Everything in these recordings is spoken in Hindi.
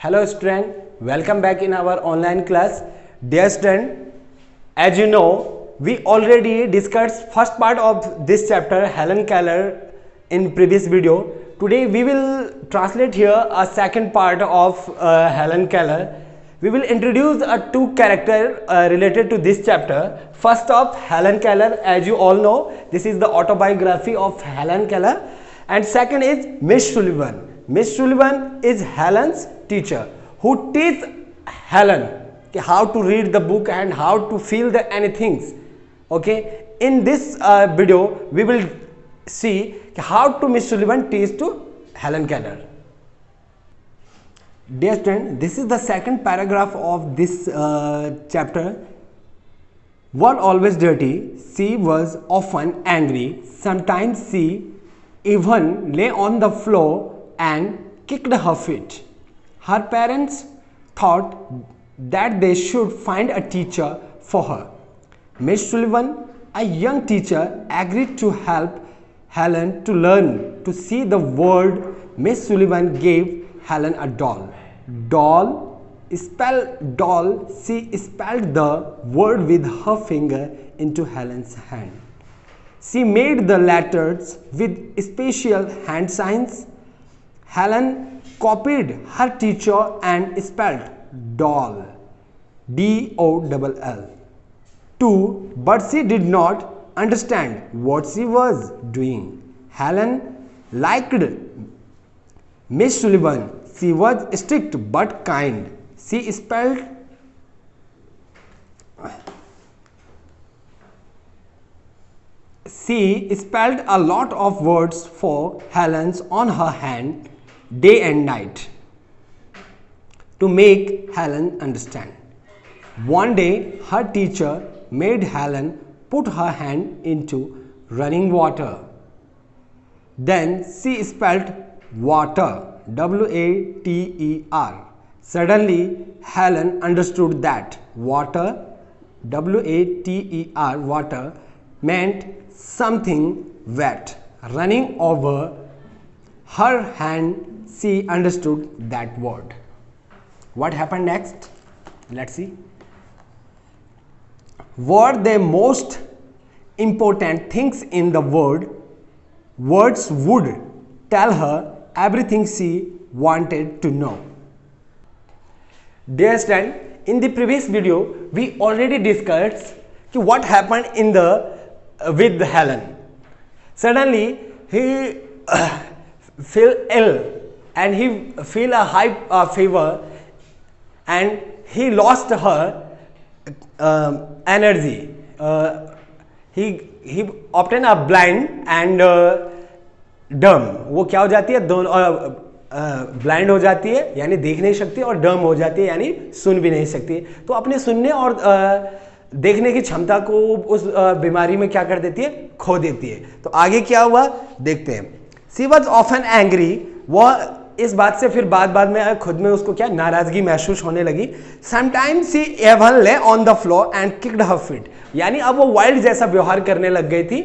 Hello student, welcome back in our online class. Dear student, as you know, we already discussed first part of this chapter Helen Keller in previous video. Today we will translate here a second part of Helen Keller. We will introduce two characters related to this chapter. First of Helen Keller, as you all know, this is the autobiography of Helen Keller, and second is Miss Sullivan. Miss Sullivan is Helen's teacher who teaches Helen how to read the book and how to feel the anything. Okay, in this video we will see how to Miss Sullivan teach to Helen Keller. Dear student, this is the second paragraph of this chapter. Were always dirty, she was often angry. Sometimes she even lay on the floor and kicked her feet. Her parents thought that they should find a teacher for her. Miss Sullivan, a young teacher, agreed to help Helen to learn to see the world. Miss Sullivan gave Helen a doll. Doll, spelled doll, she spelled the word with her finger into Helen's hand. She made the letters with special hand signs. Helen copied her teacher and spelled doll, D-O-L-L, too, but she did not understand what she was doing. Helen liked Miss Sullivan. She was strict but kind. She spelled a lot of words for Helen's on her hand day and night to make Helen understand. One day her teacher made Helen put her hand into running water. Then she spelled water, W-A-T-E-R. Suddenly Helen understood that water, W-A-T-E-R, water, meant something wet running over her hand. She understood that word. What happened next? Let's see. Were the most important things in the world? Words would tell her everything she wanted to know. Dear student, in the previous video we already discussed what happened in the with Helen. Suddenly he feel ill and he feel a high fever and he lost her energy. He obtained a blind and dumb. वो क्या हो जाती है, दोनों ब्लाइंड हो जाती है यानी देख नहीं सकती और डम हो जाती है यानी सुन भी नहीं सकती. तो अपने सुनने और देखने की क्षमता को उस बीमारी में क्या कर देती है, खो देती है. तो आगे क्या हुआ देखते हैं. She was often angry. वह इस बात से फिर बाद में खुद में उसको क्या नाराजगी महसूस होने लगी. Sometimes she even lay on the floor and kicked her feet. यानी अब वो वाइल्ड जैसा व्यवहार करने लग गई थी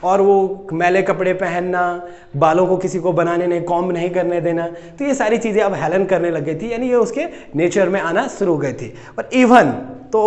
और वो मैले कपड़े पहनना, बालों को किसी को बनाने नहीं, कॉम्ब नहीं करने देना, तो ये सारी चीज़ें अब हेलन करने लग गई थी. यानी ये उसके नेचर में आना शुरू हो गई थी. और इवन तो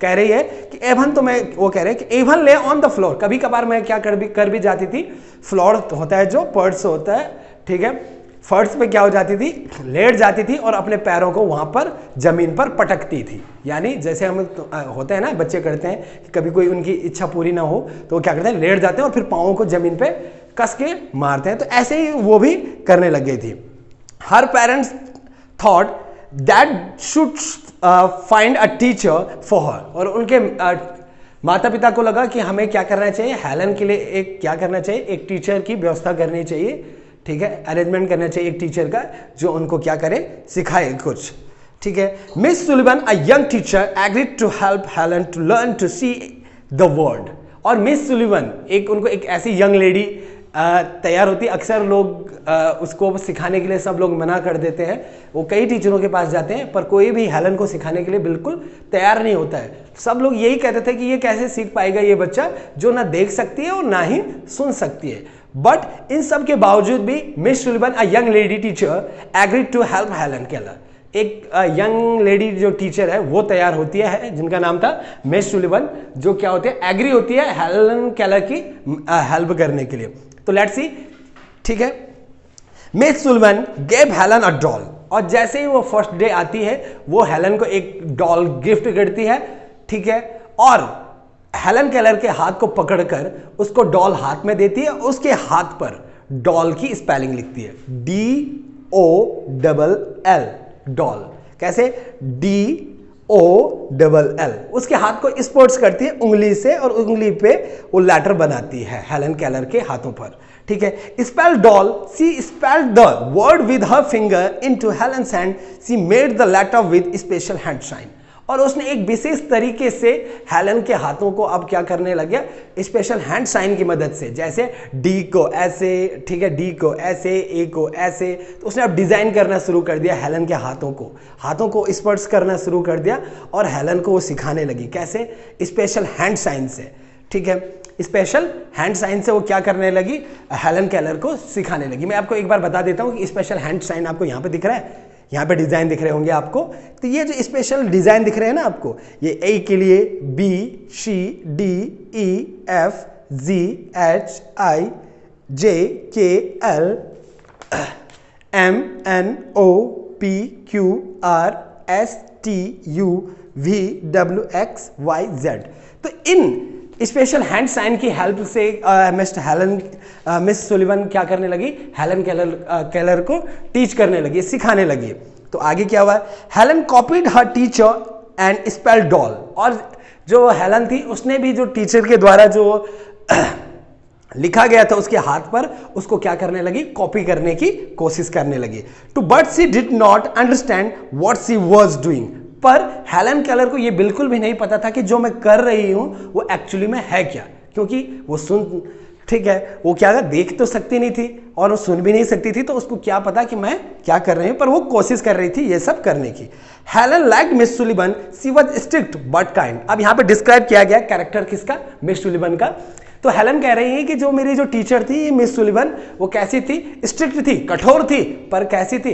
कह रही है कि एवन, तो मैं वो कह रहे हैं कि एवन ले ऑन द फ्लोर. कभी कभार मैं क्या कर भी जाती थी. फ्लोर होता है जो पर्स होता है, ठीक है, फर्श पे क्या हो जाती थी, लेट जाती थी और अपने पैरों को वहां पर जमीन पर पटकती थी. यानी जैसे हम होते हैं ना, बच्चे करते हैं कि कभी कोई उनकी इच्छा पूरी ना हो तो वो क्या करते हैं, लेट जाते हैं और फिर पाँवों को जमीन पे कस के मारते हैं. तो ऐसे ही वो भी करने लग गई थी. Her parents thought that should find a teacher for her. और उनके माता पिता को लगा कि हमें क्या करना चाहिए, हेलन के लिए एक क्या करना चाहिए, एक टीचर की व्यवस्था करनी चाहिए. ठीक है, अरेंजमेंट करना चाहिए एक टीचर का जो उनको क्या करे, सिखाए कुछ. ठीक है. Miss Sullivan, a young teacher, agreed to help Helen to learn to see the world. और मिस सुलिवन एक उनको एक ऐसी यंग लेडी तैयार होती. अक्सर लोग उसको सिखाने के लिए सब लोग मना कर देते हैं. वो कई टीचरों के पास जाते हैं पर कोई भी हेलन को सिखाने के लिए बिल्कुल तैयार नहीं होता है. सब लोग यही कहते थे कि ये कैसे सीख पाएगा ये बच्चा जो ना देख सकती है और ना ही सुन सकती है. बट इन सब के बावजूद भी Miss Sullivan a young lady teacher agreed to help Helen Keller. एक यंग लेडी जो टीचर है वो तैयार होती है जिनका नाम था मिस सुलिवन, जो क्या होती है एग्री होती है हेलन केलर की हेल्प करने के लिए। तो लेट्स सी, ठीक है। Miss Sullivan gave Helen a doll, और जैसे ही वो फर्स्ट डे आती है वो हेलन को एक डॉल गिफ्ट करती है, ठीक है। और हेलन केलर के हाथ को पकड़कर उसको डॉल हाथ में देती है, उसके हाथ पर डॉल की स्पेलिंग लिखती है DOLL, डॉल। कैसे? DOLL। उसके हाथ को स्पर्श करती है उंगली से और उंगली पे वो लेटर बनाती है हेलन केलर के हाथों पर, ठीक है। Spell doll, she spelled the word with her finger into Helen's hand, she made the letter with special hand sign. और उसने एक विशेष तरीके से हेलन के हाथों को अब क्या करने लग गया, स्पेशल हैंड साइन की मदद से, जैसे डी को ऐसे, ठीक है, डी को ऐसे, ए को ऐसे। तो उसने अब डिजाइन करना शुरू कर दिया हेलन के हाथों को स्पर्श करना शुरू कर दिया और हेलन को वो सिखाने लगी। कैसे? स्पेशल हैंड साइन से, ठीक है। स्पेशल हैंड साइन से वो क्या करने लगी, हेलन केलर को सिखाने लगी। मैं आपको एक बार बता देता हूँ कि स्पेशल हैंड साइन आपको यहाँ पे दिख रहा है, यहाँ पे डिजाइन दिख रहे होंगे आपको। तो ये जो स्पेशल डिजाइन दिख रहे हैं ना आपको, ये ए के लिए B, C, D, E, F, G, H, I, J, K, L, M, N, O, P, Q, R, S, T, U, V, W, X, Y, Z। तो इन स्पेशल हैंड साइन की हेल्प से मिस सुलिवन क्या करने लगी, हेलन केलर को टीच करने लगी, सिखाने लगी। तो आगे क्या हुआ, Helen copied her teacher and spell doll. और जो हेलन थी उसने भी जो टीचर के द्वारा जो लिखा गया था उसके हाथ पर, उसको क्या करने लगी, कॉपी करने की कोशिश करने लगी। To but she did not understand what she was doing. पर हेलन केलर को यह बिल्कुल भी नहीं पता था कि जो मैं कर रही हूं वो एक्चुअली में है क्या, क्योंकि वो ठीक है, वो क्या देख तो सकती नहीं थी और वो सुन भी नहीं सकती थी, तो उसको क्या पता कि मैं क्या कर रही हूं, पर वो कोशिश कर रही थी ये सब करने की। Helen liked miss Sullivan, she was strict but kind. अब यहां पे डिस्क्राइब किया गया कैरेक्टर किसका, मिस सुलिवन का। तो हेलन कह रही है कि जो मेरी जो टीचर थी मिस सुलिवन, वो कैसी थी, स्ट्रिक्ट थी, कठोर थी, पर कैसी थी,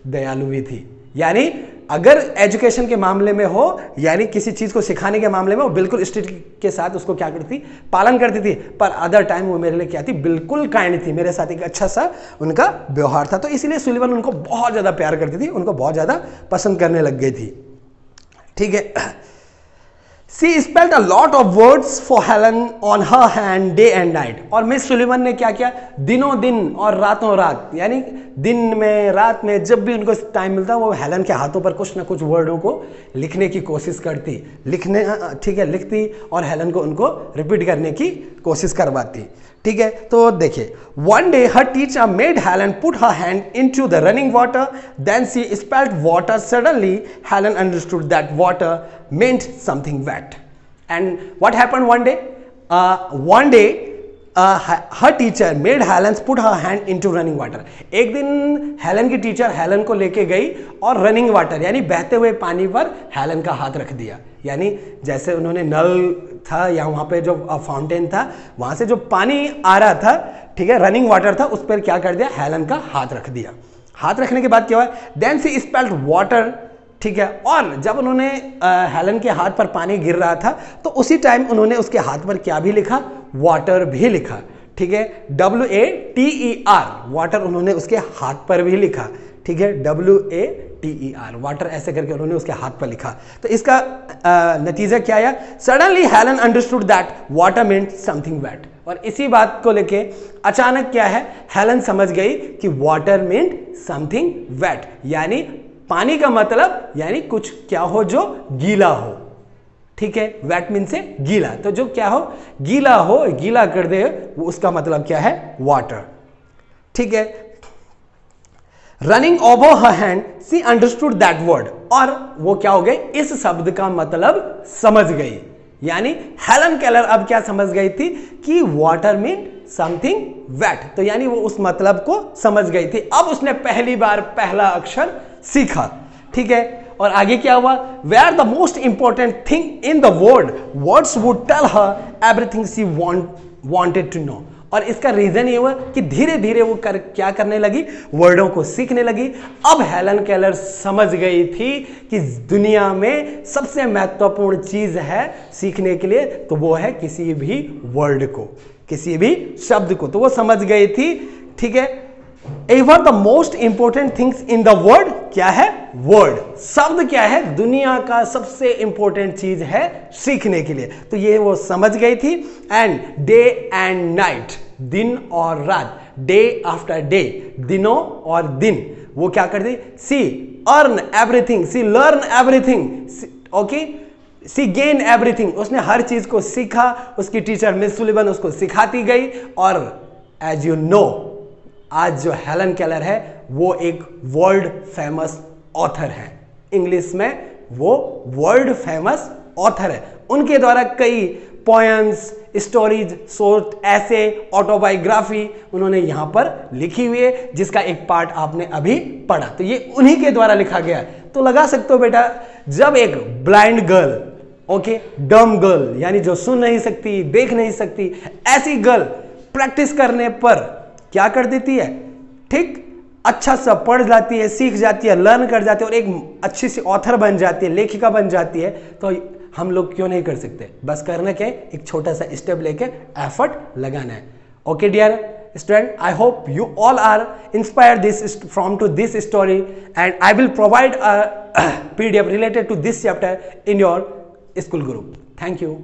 दयालु भी थी। यानी अगर एजुकेशन के मामले में हो, यानी किसी चीज को सिखाने के मामले में, वो बिल्कुल स्ट्रिक्ट के साथ उसको क्या करती, पालन करती थी। पर अदर टाइम वो मेरे लिए क्या थी, बिल्कुल काइंड थी, मेरे साथ एक अच्छा सा उनका व्यवहार था। तो इसलिए सुलिवन उनको बहुत ज्यादा प्यार करती थी, उनको बहुत ज्यादा पसंद करने लग गई थी, ठीक है। She spelled a lot of words for Helen on her hand day and night। और मिस सुलिवन ने क्या किया, दिनों दिन और रातों रात, यानी दिन में रात में जब भी उनको टाइम मिलता वो हेलन के हाथों पर कुछ ना कुछ वर्डों को लिखने की कोशिश करती, ठीक है, लिखती और हेलन को उनको रिपीट करने की कोशिश करवाती, ठीक है। तो देखिए, one day her teacher made Helen put her hand into the running water, then she spelled water. Suddenly Helen understood that water meant something wet, and what happened one day, her teacher made Helen put her hand into running water। एक दिन हेलन की टीचर हेलन को लेके गई और रनिंग वाटर यानी बहते हुए पानी पर हेलन का हाथ रख दिया। यानी जैसे उन्होंने नल था या वहां पे जो फाउंटेन था, वहां से जो पानी आ रहा था, ठीक है, रनिंग वाटर था, उस पर क्या कर दिया, हेलन का हाथ रख दिया। हाथ रखने के बाद क्या हुआ, देन शी स्पेल्ड वाटर, ठीक है। और जब उन्होंने हेलन के हाथ पर पानी गिर रहा था तो उसी टाइम उन्होंने उसके हाथ पर क्या भी लिखा, वाटर भी लिखा, ठीक है, WATER, वाटर उन्होंने उसके हाथ पर भी लिखा, ठीक है, WATER, वाटर ऐसे करके उन्होंने उसके हाथ पर लिखा। तो इसका नतीजा क्या आया, suddenly Helen understood that water meant something wet. और इसी बात को लेके अचानक क्या है, हेलन समझ गई कि वाटर मींट समथिंग वेट, यानी पानी का मतलब यानी कुछ क्या हो जो गीला हो, ठीक है, वेट मीन से गीला, तो जो क्या हो, गीला हो, गीला कर दे, वो उसका मतलब क्या है, वाटर, ठीक है। Running over her hand, she understood that word. और वो क्या हो गई, इस शब्द का मतलब समझ गई। यानी हेलन केलर अब क्या समझ गई थी कि वाटर मीन समथिंग वेट, तो यानी वो उस मतलब को समझ गई थी। अब उसने पहली बार पहला अक्षर सीखा, ठीक है। और आगे क्या हुआ, where the most important thing in the world, words would tell her everything she wanted to know. और इसका रीजन ये हुआ कि धीरे धीरे वो क्या करने लगी, वर्डों को सीखने लगी। अब हेलन केलर समझ गई थी कि दुनिया में सबसे महत्वपूर्ण चीज है सीखने के लिए, तो वो है किसी भी वर्ड को, किसी भी शब्द को। तो वो समझ गई थी, ठीक है। Ever the most important things in the word, क्या है, वर्ड, शब्द क्या है, दुनिया का सबसे इंपॉर्टेंट चीज है सीखने के लिए। तो ये वो समझ गई थी। एंड डे एंड नाइट, दिन और रात, डे आफ्टर डे, दिनों और दिन, वो क्या करती, सी अर्न एवरीथिंग, सी लर्न एवरीथिंग, ओके, सी गेन एवरीथिंग, उसने हर चीज को सीखा। उसकी टीचर मिस सुलिवन उसको सिखाती गई। और एज यू नो, आज जो हेलन केलर है वो एक वर्ल्ड फेमस ऑथर है, इंग्लिश में वो वर्ल्ड फेमस ऑथर है। उनके द्वारा कई पोएम्स, स्टोरीज, शॉर्ट ऐसे, ऑटोबायोग्राफी उन्होंने यहां पर लिखी हुई है, जिसका एक पार्ट आपने अभी पढ़ा। तो ये उन्हीं के द्वारा लिखा गया है। तो लगा सकते हो बेटा, जब एक ब्लाइंड गर्ल, ओके, डम गर्ल, यानी जो सुन नहीं सकती, देख नहीं सकती, ऐसी गर्ल प्रैक्टिस करने पर क्या कर देती है, ठीक, अच्छा सा पढ़ जाती है, सीख जाती है, लर्न कर जाती है और एक अच्छी सी ऑथर बन जाती है, लेखिका बन जाती है। तो हम लोग क्यों नहीं कर सकते? बस करना क्या है, एक छोटा सा स्टेप लेके एफर्ट लगाना है। Okay dear student, I hope you all are inspired this from to this story and I will provide a PDF related to this chapter in your school group. Thank you.